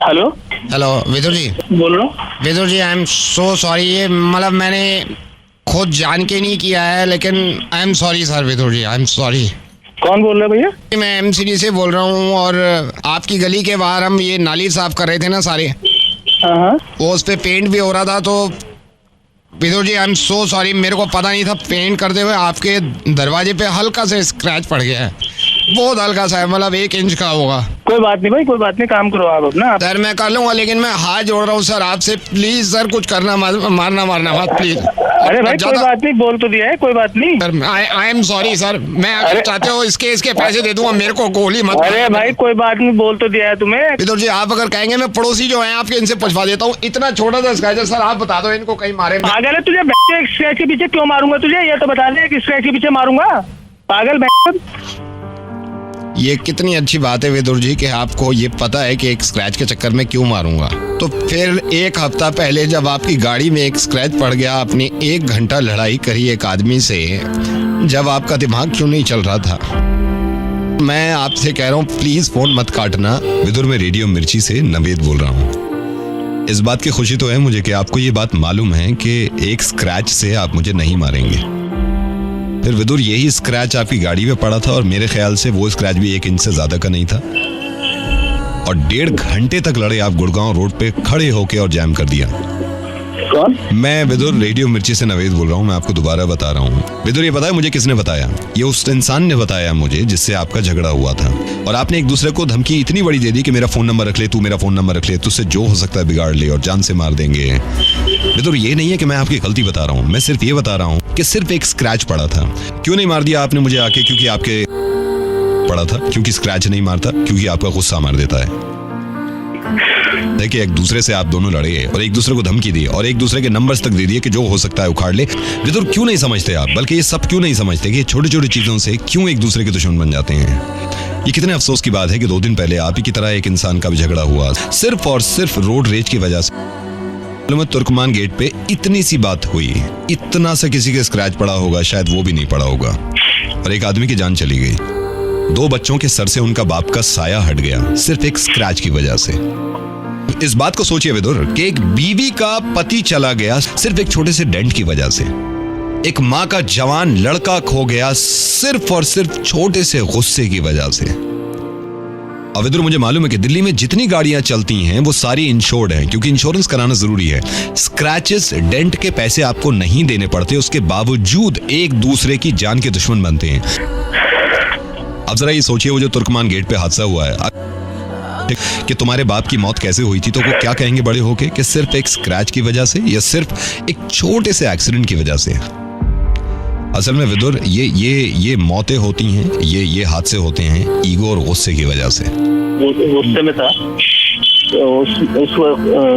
Hello hello Vidur ji. बोल रहा हूँ। Vidur ji, I am so sorry. ये मतलब मैंने खुद जान के नहीं किया है, लेकिन I am sorry sir. Vidur ji, I am sorry. कौन बोल रहे भैया? मैं एमसीडी से बोल रहा हूँ, और आपकी गली के बाहर हम ये नाली साफ कर रहे थे ना सारे, हाँ। वो उस पर पेंट भी हो रहा था। तो Vidur ji, I am so sorry, मेरे को पता नहीं था पेंट करते हुए आपके दरवाजे पे हल्का से स्क्रैच पड़ गया है। बहुत हल्का सा है, मतलब 1 इंच का होगा। कोई बात नहीं भाई, कोई बात नहीं, काम करो आप अपना। सर मैं कर लूंगा, लेकिन मैं हाथ जोड़ रहा हूँ सर आपसे, प्लीज सर कुछ करना, मारना मत प्लीज। अरे भाई कोई बात नहीं, बोल तो दिया है, कोई बात नहीं। Sir I am sorry sir. मैं अगर चाहते हो इसके पैसे दे दूंगा, मेरे को गोली मत। अरे भाई कोई बात नहीं, बोल तो दिया है तुम्हें। विदुर जी, आप अगर कहेंगे मैं पड़ोसी जो है आपके, इनसे पूछवा देता हूँ। इतना छोटा सा स्क्रैच है सर, आप बता दो इनको कहीं मारे। पागल है तुझे? स्क्रैच के पीछे क्यों मारूंगा तुझे? ये तो बता दे कि स्क्रैच के पीछे मारूंगा, पागल। ये कितनी अच्छी बात है विदुर जी कि आपको ये पता है कि एक स्क्रैच के चक्कर में क्यों मारूंगा। तो फिर 1 हफ्ता पहले जब आपकी गाड़ी में एक स्क्रैच पड़ गया, आपने 1 घंटा लड़ाई करी एक आदमी से, जब आपका दिमाग क्यों नहीं चल रहा था? मैं आपसे कह रहा हूँ प्लीज फोन मत काटना। विदुर, मैं रेडियो मिर्ची से नवेद बोल रहा हूँ। इस बात की खुशी तो है मुझे कि आपको ये बात मालूम है कि एक स्क्रैच से आप मुझे नहीं मारेंगे। फिर विदुर, यही स्क्रैच आपकी गाड़ी में पड़ा था, और मेरे ख्याल से वो स्क्रैच भी 1 इंच से ज्यादा का नहीं था, और 1.5 घंटे तक लड़े आप गुड़गांव रोड पे खड़े होके और जैम कर दिया। कौन? मैं विदुर रेडियो मिर्ची से नवेद बोल रहा हूँ। मैं आपको दोबारा बता रहा हूँ विदुर, ये पता है मुझे किसने बताया? ये उस इंसान ने बताया मुझे जिससे आपका झगड़ा हुआ था, और आपने एक दूसरे को धमकी इतनी बड़ी दे दी कि मेरा फोन नंबर रख ले, तू मेरा फोन नंबर रख ले, तुझसे जो हो सकता है बिगाड़ ले और जान से मार देंगे। विदुर, ये नहीं है कि मैं आपकी गलती बता रहा हूँ, मैं सिर्फ ये बता रहा हूँ कि सिर्फ एक स्क्रैच पड़ा था। क्यों नहीं मार दिया आपने मुझे आके? क्योंकि आपके पड़ा था, क्योंकि स्क्रैच नहीं मारता, क्योंकि आपका गुस्सा मार देता है। देखिए, एक दूसरे से आप दोनों लड़े और एक दूसरे को धमकी दी और एक दूसरे के नंबर्स तक दे दिए कि जो हो सकता है उखाड़ ले। विदुर, क्यों नहीं समझते आप? बल्कि ये सब क्यों नहीं समझते कि छोटी छोटी चीजों से क्यों एक दूसरे के दुश्मन बन जाते हैं? ये कितने अफसोस की बात है कि 2 दिन पहले आप ही की तरह एक इंसान का भी झगड़ा हुआ, सिर्फ और सिर्फ रोड रेज की वजह से। तुर्कमान गेट पे इतनी सी बात हुई, इतना सा किसी के स्क्रैच पड़ा होगा, शायद वो भी नहीं पड़ा होगा, और एक आदमी की जान चली गई। 2 बच्चों के सर से उनका बाप का साया हट गया, सिर्फ एक स्क्रैच की वजह से। इस बात को सोचिए विदुर कि एक बीवी का पति चला गया सिर्फ एक छोटे से डेंट की वजह से। एक माँ का जवान लड़का खो गया सिर्फ और सिर्फ छोटे से गुस्से की वजह से। और विदुर, मुझे मालूम है कि दिल्ली में जितनी गाड़ियां चलती हैं वो सारी इंश्योर्ड हैं, क्योंकि इंश्योरेंस कराना जरूरी है। स्क्रैचेस, डेंट के पैसे आपको नहीं देने पड़ते, उसके बावजूद एक दूसरे की जान के दुश्मन बनते हैं। अब जरा ये सोचिए, वो जो तुर्कमान गेट पे हादसा हुआ है कि तुम्हारे बाप की मौत कैसे हुई थी, तो वो क्या कहेंगे बड़े होके कि सिर्फ एक स्क्रैच की वजह से या सिर्फ एक छोटे से एक्सीडेंट की वजह से? असल में विदुर, ये मौतें होती हैं, ये हादसे होते हैं ईगो और गुस्से की वजह से। गुस्से में था तो उस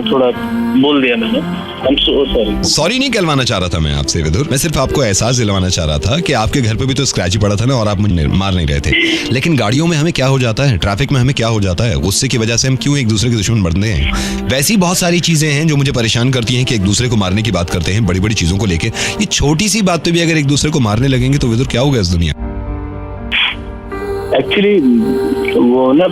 थोड़ा बोल दिया मैंने। सॉरी नहीं कहलवाना चाह रहा था मैं आपसे विदुर, मैं सिर्फ आपको एहसास दिलवाना चाह रहा था कि आपके घर पे भी तो स्क्रैच ही पड़ा था ना, और आप मुझे मार नहीं रहे थे। लेकिन गाड़ियों में हमें क्या हो जाता है, ट्रैफिक में हमें क्या हो जाता है, गुस्से की वजह से हम क्यों एक दूसरे के दुश्मन बनते हैं। वैसी बहुत सारी चीजें हैं जो मुझे परेशान करती हैं कि एक दूसरे को मारने की बात करते हैं बड़ी बड़ी चीजों को लेके। ये छोटी सी बात पे भी अगर एक दूसरे को मारने लगेंगे तो विदुर क्या होगा इस दुनिया? एक्चुअली वो ना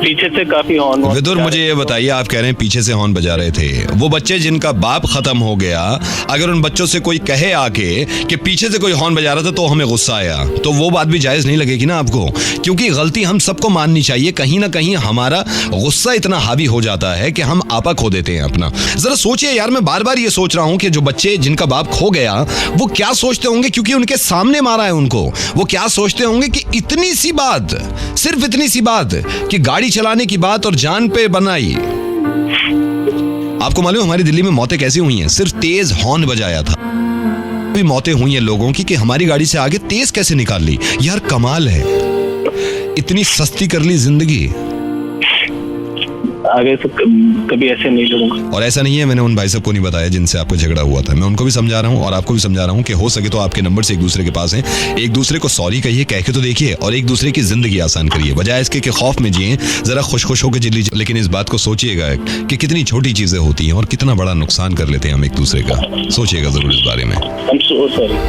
पीछे से काफी हॉर्न। विदुर, मुझे ये बताइए, आप कह रहे हैं पीछे से हॉर्न बजा रहे थे, वो बच्चे जिनका बाप खत्म हो गया, अगर उन बच्चों से कोई कहे आके कि पीछे से कोई हॉर्न बजा रहा था तो हमें गुस्सा आया, तो वो बात भी जायज नहीं लगेगी ना आपको? क्योंकि गलती हम सबको माननी चाहिए। कहीं ना कहीं हमारा गुस्सा इतना हावी हो जाता है कि हम आपा खो देते हैं अपना। जरा सोचिए यार, मैं बार बार ये सोच रहा हूँ कि जो बच्चे जिनका बाप खो गया वो क्या सोचते होंगे, क्योंकि उनके सामने मारा है उनको। वो क्या सोचते होंगे कि इतनी सी बात, सिर्फ इतनी सी बात कि गाड़ी चलाने की बात और जान पे बनाई। आपको मालूम हमारी दिल्ली में मौतें कैसी हुई हैं? सिर्फ तेज हॉर्न बजाया था। भी मौतें हुई हैं लोगों की कि हमारी गाड़ी से आगे तेज कैसे निकाल ली। यार कमाल है, इतनी सस्ती कर ली जिंदगी। आगे से कभी ऐसे नहीं लड़ूंगा। और ऐसा नहीं है, मैंने उन भाई साहब को नहीं बताया जिनसे आपको झगड़ा हुआ था। मैं उनको भी समझा रहा हूँ और आपको भी समझा रहा हूँ कि हो सके तो आपके नंबर से एक दूसरे के पास हैं, एक दूसरे को सॉरी कहिए, कह के तो देखिए, और एक दूसरे की जिंदगी आसान करिए, बजाय इसके कि खौफ में जिए। जरा खुश खुश होकर जी लीजिए, लेकिन इस बात को सोचिएगा कि कितनी छोटी चीजें होती हैं और कितना बड़ा नुकसान कर लेते हैं हम एक दूसरे का। सोचिएगा जरूर इस बारे में। I'm so sorry.